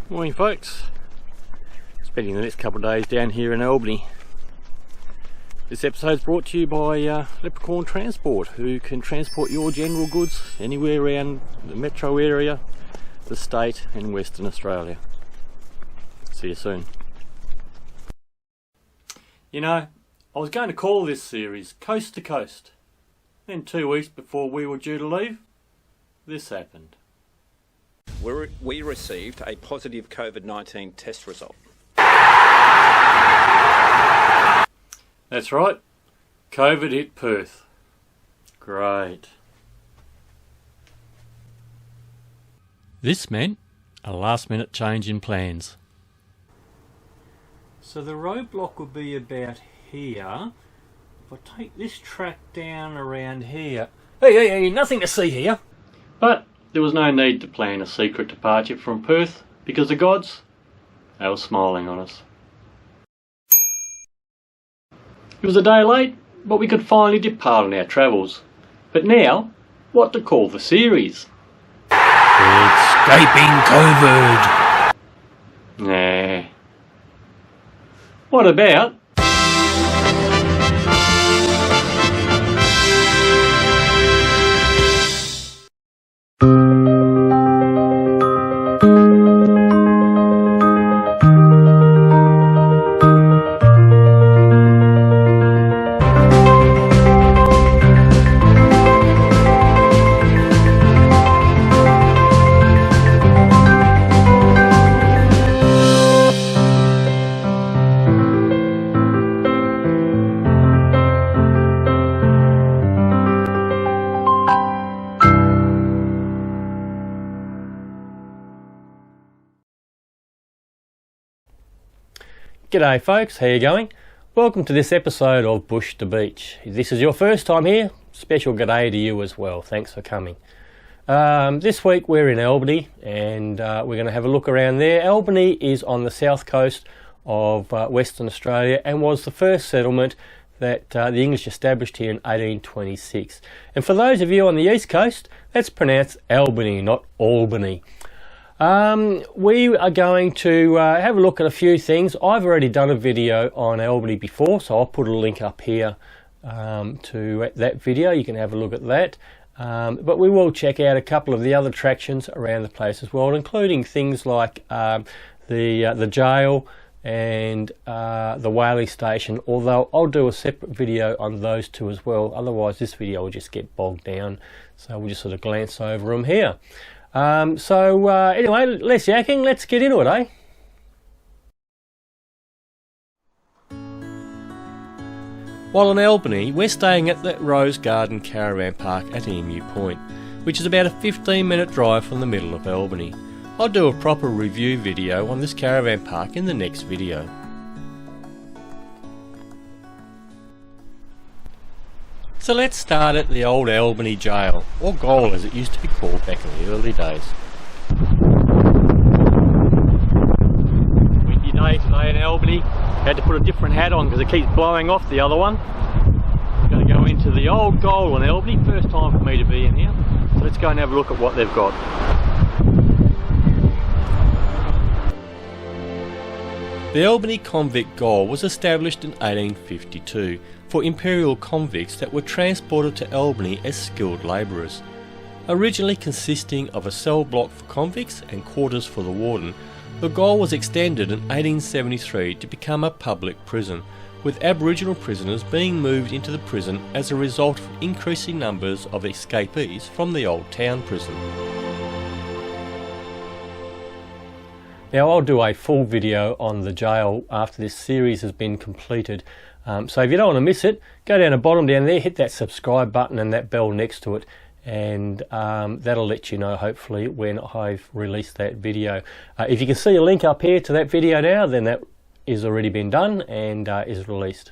Morning folks, spending the next couple of days down here in Albany. This episode is brought to you by Leprechaun Transport, who can transport your general goods anywhere around the metro area, the state and Western Australia. See you soon. You know, I was going to call this series Coast to Coast. Then 2 weeks before we were due to leave, this happened. We received a positive COVID-19 test result. That's right, COVID hit Perth. Great. This meant a last minute change in plans. So the roadblock would be about here. If I take this track down around here... Hey, nothing to see here. But there was no need to plan a secret departure from Perth because the gods, they were smiling on us. It was a day late, but we could finally depart on our travels. But now, what to call the series? Escaping COVID! Nah. What about... G'day folks, how you going? Welcome to this episode of Bush to Beach. If this is your first time here, special g'day to you as well. Thanks for coming. This week we're in Albany and we're going to have a look around there. Albany is on the south coast of Western Australia and was the first settlement that the English established here in 1826. And for those of you on the east coast, that's pronounced Albany, not Albany. We are going to have a look at a few things. I've already done a video on Albany before, so I'll put a link up here to that video. You can have a look at that. But we will check out a couple of the other attractions around the place as well, including things like the jail and the whaling station, although I'll do a separate video on those two as well. Otherwise this video will just get bogged down, so we'll just sort of glance over them here. Anyway, less yakking, let's get into it, eh? While in Albany, we're staying at the Rose Garden Caravan Park at Emu Point, which is about a 15-minute drive from the middle of Albany. I'll do a proper review video on this caravan park in the next video. So let's start at the old Albany Jail, or Gaol as it used to be called back in the early days. Windy day today in Albany. Had to put a different hat on because it keeps blowing off the other one. I'm going to go into the old Gaol in Albany, first time for me to be in here. So let's go and have a look at what they've got. The Albany Convict Gaol was established in 1852 for imperial convicts that were transported to Albany as skilled labourers. Originally consisting of a cell block for convicts and quarters for the warden, the gaol was extended in 1873 to become a public prison, with Aboriginal prisoners being moved into the prison as a result of increasing numbers of escapees from the old town prison. Now I'll do a full video on the jail after this series has been completed. So if you don't want to miss it, go down the bottom down there, hit that subscribe button and that bell next to it, and that'll let you know hopefully when I've released that video. If you can see a link up here to that video now, then that is already been done and is released.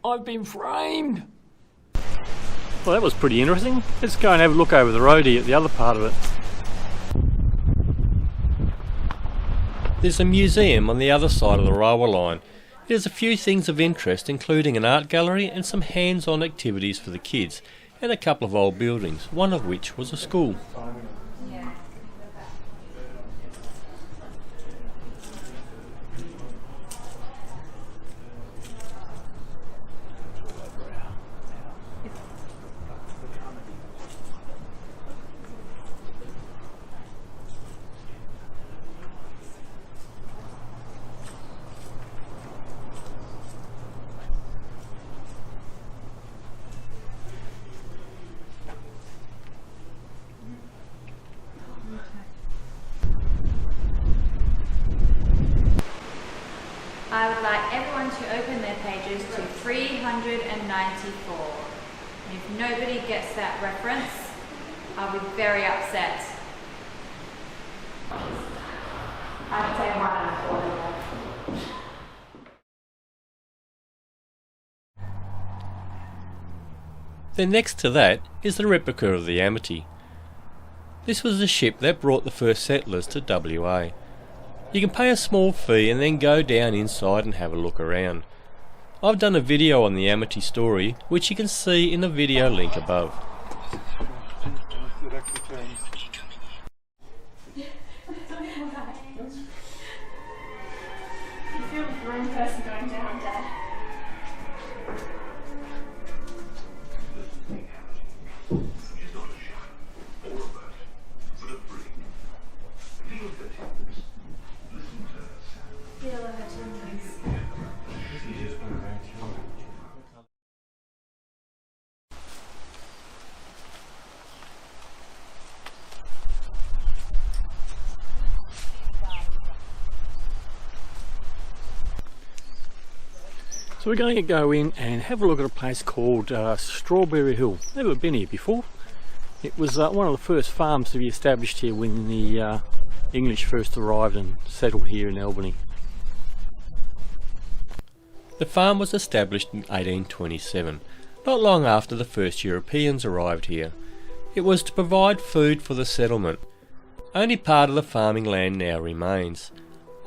I've been framed! Well, that was pretty interesting. Let's go and have a look over the road here at the other part of it. There's a museum on the other side of the railway line. There's a few things of interest, including an art gallery and some hands-on activities for the kids, and a couple of old buildings, one of which was a school. I would like everyone to open their pages to 394. And if nobody gets that reference, I'll be very upset. I'd say 104. Then next to that is the replica of the Amity. This was the ship that brought the first settlers to WA. You can pay a small fee and then go down inside and have a look around. I've done a video on the Amity story, which you can see in the video link above. You feel like the wrong person going down, Dad. So we're going to go in and have a look at a place called Strawberry Hill. Never been here before. It was one of the first farms to be established here when the English first arrived and settled here in Albany. The farm was established in 1827, not long after the first Europeans arrived here. It was to provide food for the settlement. Only part of the farming land now remains.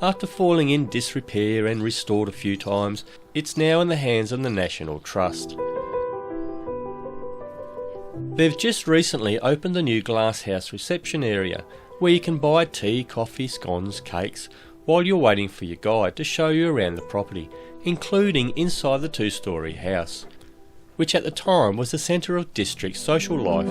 After falling in disrepair and restored a few times, it's now in the hands of the National Trust. They've just recently opened a new glasshouse reception area where you can buy tea, coffee, scones, cakes while you're waiting for your guide to show you around the property, including inside the two-storey house, which at the time was the centre of district social life.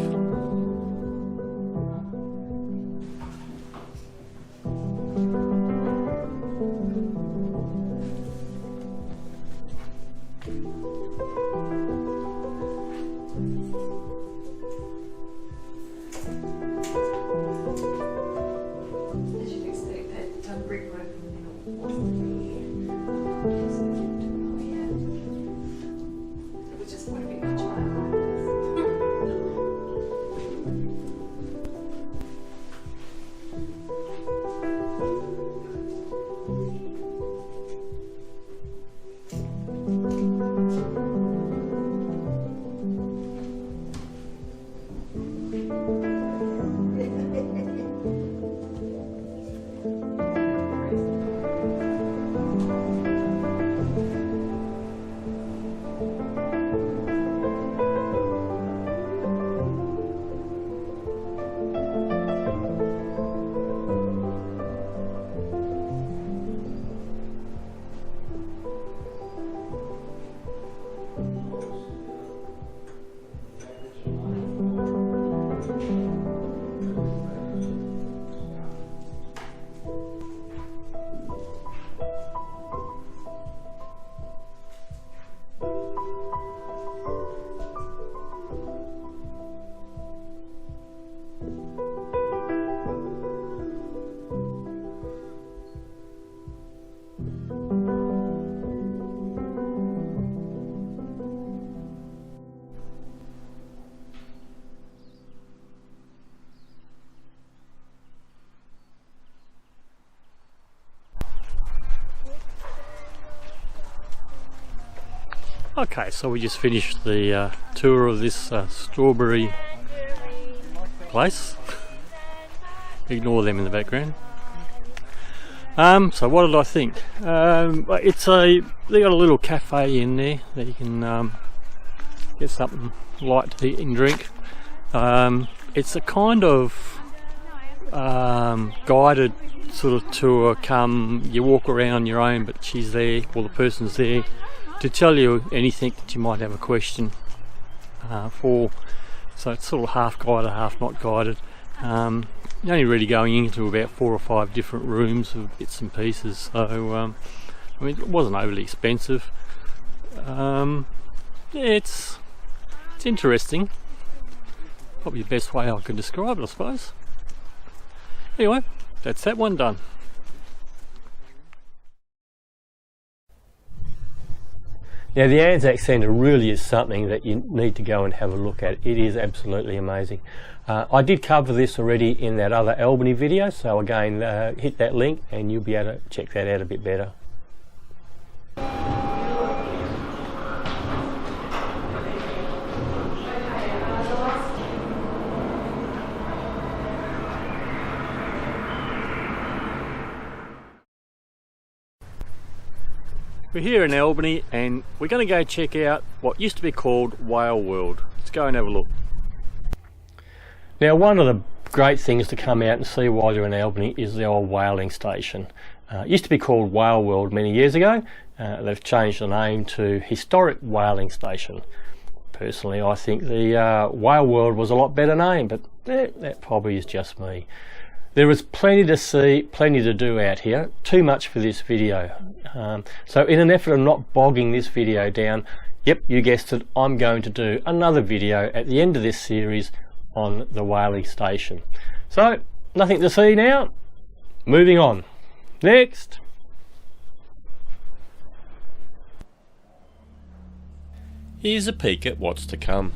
Okay, so we just finished the tour of this strawberry place. Ignore them in the background. So what did I think? They got a little cafe in there that you can get something light to eat and drink. It's a kind of guided sort of tour. You walk around your own, but she's there, or the person's there to tell you anything that you might have a question for. So it's sort of half guided, half not guided. You're only really going into about 4 or 5 different rooms of bits and pieces. So I mean, it wasn't overly expensive. Yeah, it's interesting. Probably the best way I can describe it, I suppose. Anyway, that's that one done. Now the Anzac Centre really is something that you need to go and have a look at. It is absolutely amazing. I did cover this already in that other Albany video, so again hit that link and you'll be able to check that out a bit better. We're here in Albany and we're going to go check out what used to be called Whale World. Let's go and have a look. Now, one of the great things to come out and see while you're in Albany is the old whaling station. It used to be called Whale World many years ago. They've changed the name to Historic Whaling Station. Personally, I think the Whale World was a lot better name, but that probably is just me. There is plenty to see, plenty to do out here, too much for this video. So in an effort of not bogging this video down, yep, you guessed it, I'm going to do another video at the end of this series on the whaling station. So, nothing to see now, moving on. Next! Here's a peek at what's to come.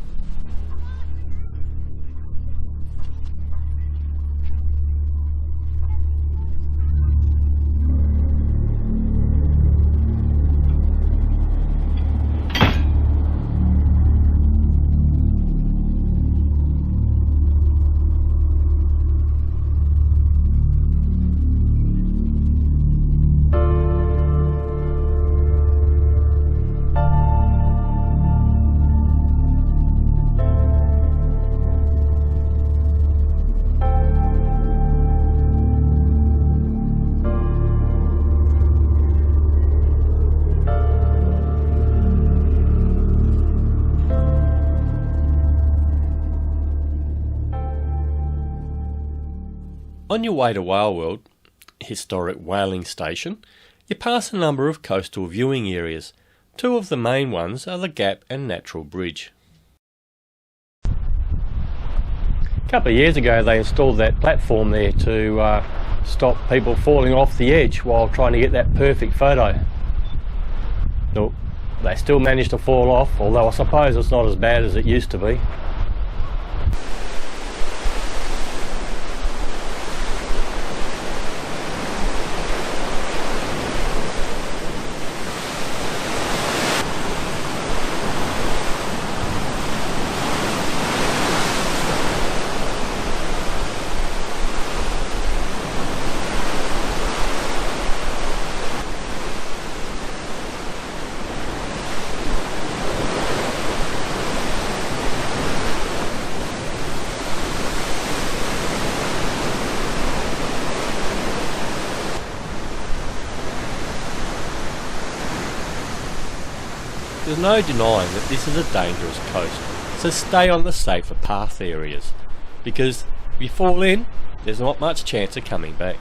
On your way to Whale World, Historic Whaling Station, you pass a number of coastal viewing areas. 2 of the main ones are the Gap and Natural Bridge. A couple of years ago they installed that platform there to stop people falling off the edge while trying to get that perfect photo. Look, they still managed to fall off, although I suppose it's not as bad as it used to be. There's no denying that this is a dangerous coast, so stay on the safer path areas, because if you fall in, there's not much chance of coming back.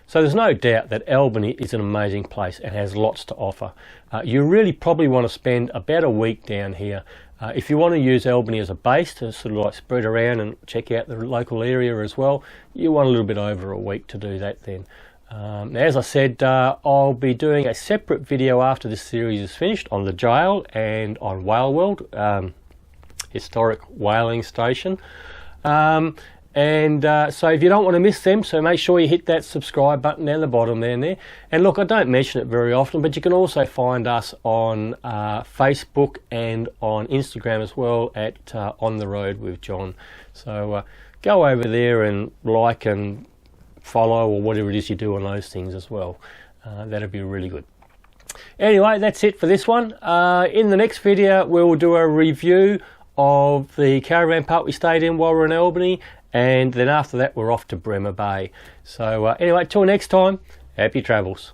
So there's no doubt that Albany is an amazing place and has lots to offer. You really probably want to spend about a week down here. If you want to use Albany as a base to sort of like spread around and check out the local area as well, you want a little bit over a week to do that then. Now, as I said, I'll be doing a separate video after this series is finished on the jail and on Whale World, historic whaling station. So if you don't want to miss them, so make sure you hit that subscribe button down the bottom there. And look, I don't mention it very often, but you can also find us on Facebook and on Instagram as well at On The Road with John. So go over there and like and follow or whatever it is you do on those things as well. That'd be really good. Anyway, that's it for this one. In the next video, we'll do a review of the caravan park we stayed in while we were in Albany, and then after that we're off to Bremer Bay. So anyway, till next time, happy travels.